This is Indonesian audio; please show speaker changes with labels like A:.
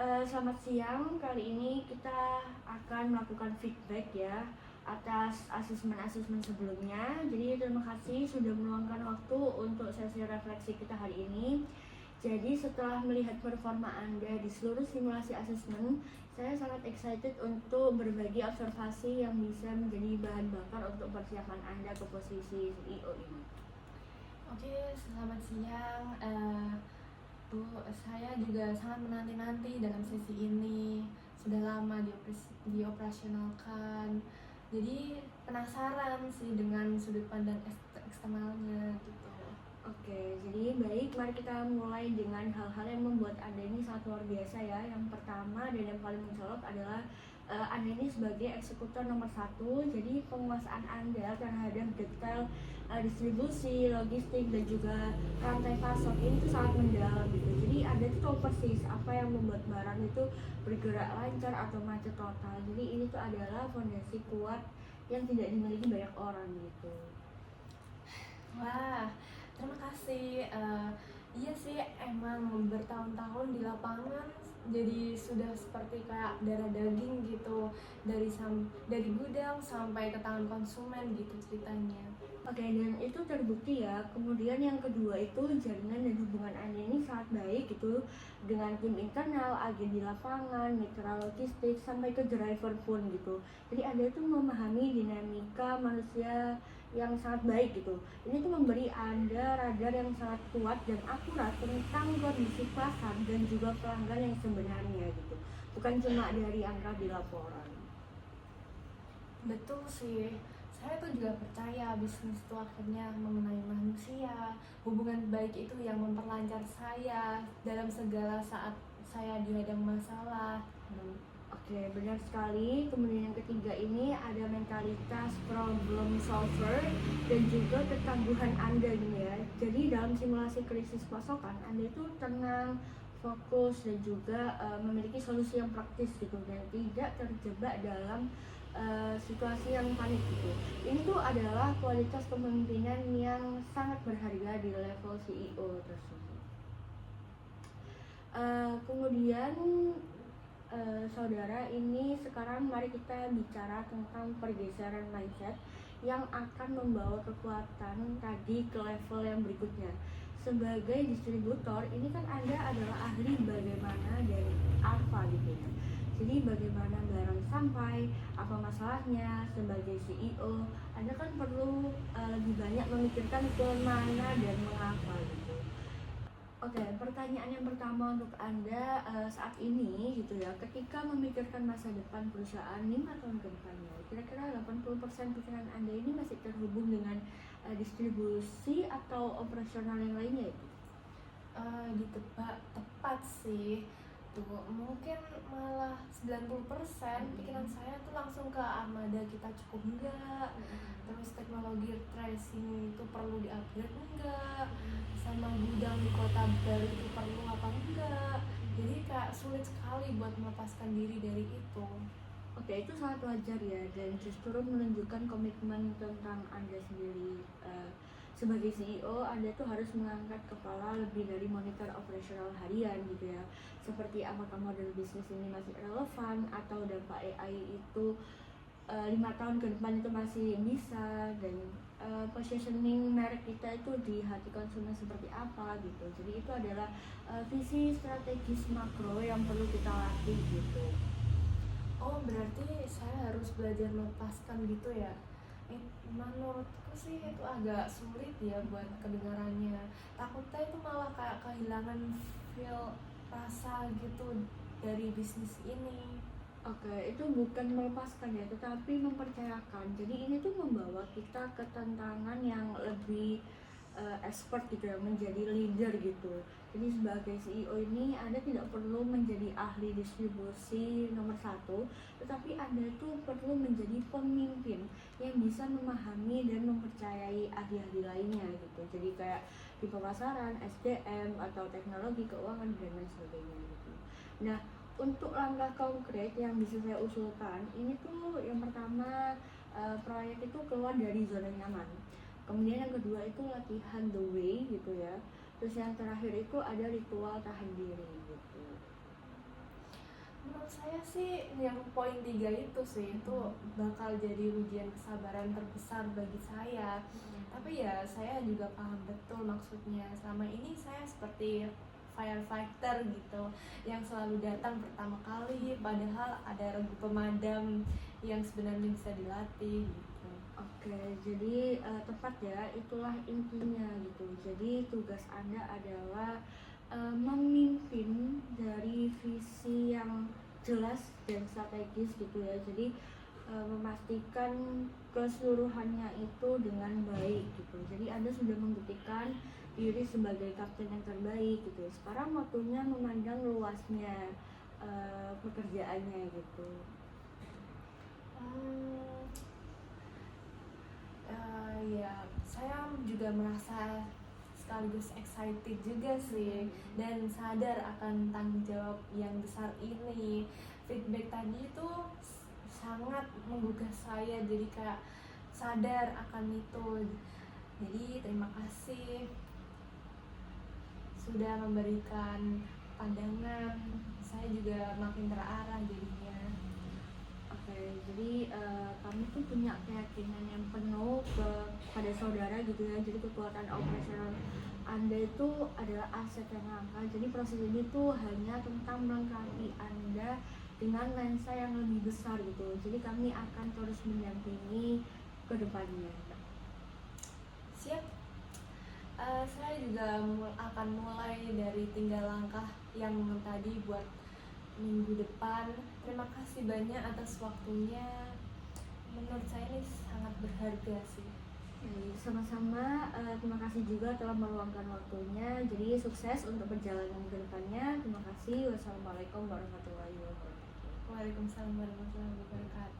A: Selamat siang, kali ini kita akan melakukan feedback ya atas asesmen-asesmen sebelumnya. Jadi terima kasih sudah meluangkan waktu untuk sesi refleksi kita hari ini. Jadi setelah melihat performa Anda di seluruh simulasi asesmen, saya sangat excited untuk berbagi observasi yang bisa menjadi bahan bakar untuk persiapan Anda ke posisi CEO ini.
B: Oke, selamat siang. Bu, saya juga sangat menanti-nanti dalam sesi ini. Sudah lama dioperasionalkan. Jadi penasaran sih dengan sudut pandang eksternalnya gitu.
A: Oke, jadi baik, mari kita mulai dengan hal-hal yang membuat Anda ini sangat luar biasa ya. Yang pertama dan yang paling mencolok adalah Anda ini sebagai eksekutor nomor 1. Jadi penguasaan Anda terhadap detail distribusi, logistik, dan juga rantai pasok ini tuh sangat mendalam gitu. Jadi Anda tuh tahu persis apa yang membuat barang itu bergerak lancar atau macet total. Jadi ini tuh adalah fondasi kuat yang tidak dimiliki banyak orang gitu.
B: Wah, terima kasih. Iya sih, emang bertahun-tahun di lapangan jadi sudah seperti kayak darah daging gitu, dari gudang sampai ke tangan konsumen gitu ceritanya.
A: Oke, dan itu terbukti ya. Kemudian yang kedua itu jaringan dan hubungan Anda ini sangat baik gitu dengan tim internal, agen di lapangan, mitra logistik, sampai ke driver pun gitu. Jadi Anda itu memahami dinamika manusia yang sangat baik gitu. Ini tuh memberi Anda radar yang sangat kuat dan akurat tentang kondisi pasar dan juga pelanggan yang sebenarnya gitu. Bukan cuma dari angka di laporan.
B: Betul sih, saya tuh juga percaya bisnis itu akhirnya mengenai manusia. Hubungan baik itu yang memperlancar saya dalam segala saat saya dihadang masalah.
A: Oke, benar sekali. Kemudian yang ketiga ini ada mentalitas problem solver dan juga ketangguhan Anda nih ya. Jadi dalam simulasi krisis pasokan, Anda itu tenang, fokus, dan juga memiliki solusi yang praktis gitu dan tidak terjebak dalam situasi yang panik gitu. Ini tuh adalah kualitas kepemimpinan yang sangat berharga di level CEO tersebut. Kemudian saudara, ini sekarang mari kita bicara tentang pergeseran mindset yang akan membawa kekuatan tadi ke level yang berikutnya. Sebagai distributor, ini kan Anda adalah ahli bagaimana dari alpha gitu ya. Jadi bagaimana barang sampai, apa masalahnya. Sebagai CEO, Anda kan perlu lebih banyak memikirkan kemana dan mengapa gitu. Oke, pertanyaan yang pertama untuk Anda saat ini gitu ya, ketika memikirkan masa depan perusahaan 5 tahun ke depannya, kira-kira 80% pikiran Anda ini masih terhubung dengan distribusi atau operasional yang lainnya itu?
B: Gitu Pak, tepat sih. Tuh, mungkin malah 90% pikiran saya tuh langsung ke armada kita cukup enggak, terus teknologi tracing itu perlu di-upgrade enggak, sama gudang di kota baru itu perlu apa enggak. Jadi kayak sulit sekali buat melepaskan diri dari itu.
A: Oke, itu sangat wajar ya, dan justru menunjukkan komitmen tentang Anda sendiri. Sebagai CEO, Anda tuh harus mengangkat kepala lebih dari monitor operasional harian gitu ya. Seperti apakah model bisnis ini masih relevan atau dampak AI itu 5 tahun ke depan itu masih bisa, dan positioning merek kita itu di hati konsumen seperti apa gitu. Jadi itu adalah visi strategis makro yang perlu kita latih gitu.
B: Oh, berarti saya harus belajar melepaskan gitu ya. Menurutku sih itu agak sulit ya buat kedengarannya. Takutnya itu malah kayak kehilangan feel rasa gitu dari bisnis ini.
A: Oke, itu bukan melepaskan ya, tetapi mempercayakan. Jadi ini tuh membawa kita ke tantangan yang lebih expert gitu ya, menjadi leader gitu. Jadi sebagai CEO ini Anda tidak perlu menjadi ahli distribusi nomor 1, tetapi Anda itu perlu menjadi pemimpin yang bisa memahami dan mempercayai ahli-ahli lainnya gitu. Jadi kayak di pemasaran, SDM, atau teknologi, keuangan, dan lain sebagainya gitu. Nah, untuk langkah konkret yang bisa saya usulkan, ini tuh yang pertama, proyek itu keluar dari zona nyaman. Kemudian yang kedua itu latihan the way gitu ya. Terus yang terakhir itu ada ritual tahan diri gitu.
B: saya sih yang poin 3 itu sih, itu bakal jadi ujian kesabaran terbesar bagi saya. Tapi ya saya juga paham betul maksudnya. Selama ini saya seperti firefighter gitu, yang selalu datang pertama kali, padahal ada regu pemadam yang sebenarnya bisa dilatih gitu.
A: Oke, jadi tepat ya, itulah intinya gitu. Jadi tugas Anda adalah memimpin dari visi yang jelas dan strategis gitu ya. Jadi memastikan keseluruhannya itu dengan baik gitu. Jadi Anda sudah membuktikan diri sebagai kapten yang terbaik gitu. Sekarang waktunya memandang luasnya pekerjaannya gitu.
B: Ya, saya juga merasa sekaligus excited juga sih, dan sadar akan tanggung jawab yang besar ini. Feedback tadi itu sangat menggugah saya, jadi kayak sadar akan itu. Jadi terima kasih sudah memberikan pandangan, saya juga makin terarah jadinya.
A: Oke, jadi kami tuh punya keyakinan yang penuh pada saudara gitu ya. Jadi kekuatan operasional Anda itu adalah aset yang langka. Jadi proses ini tuh hanya tentang melengkapi Anda dengan lensa yang lebih besar gitu. Jadi kami akan terus mendampingi ke depannya.
B: Siap. Saya juga akan mulai dari tinggal langkah yang tadi buat minggu depan. Terima kasih banyak atas waktunya. Menurut saya ini sangat berharga sih.
A: Sama-sama, terima kasih juga telah meluangkan waktunya. Jadi sukses untuk perjalanan ke depannya. Terima kasih. Wassalamualaikum warahmatullahi wabarakatuh.
B: Waalaikumsalam warahmatullahi wabarakatuh.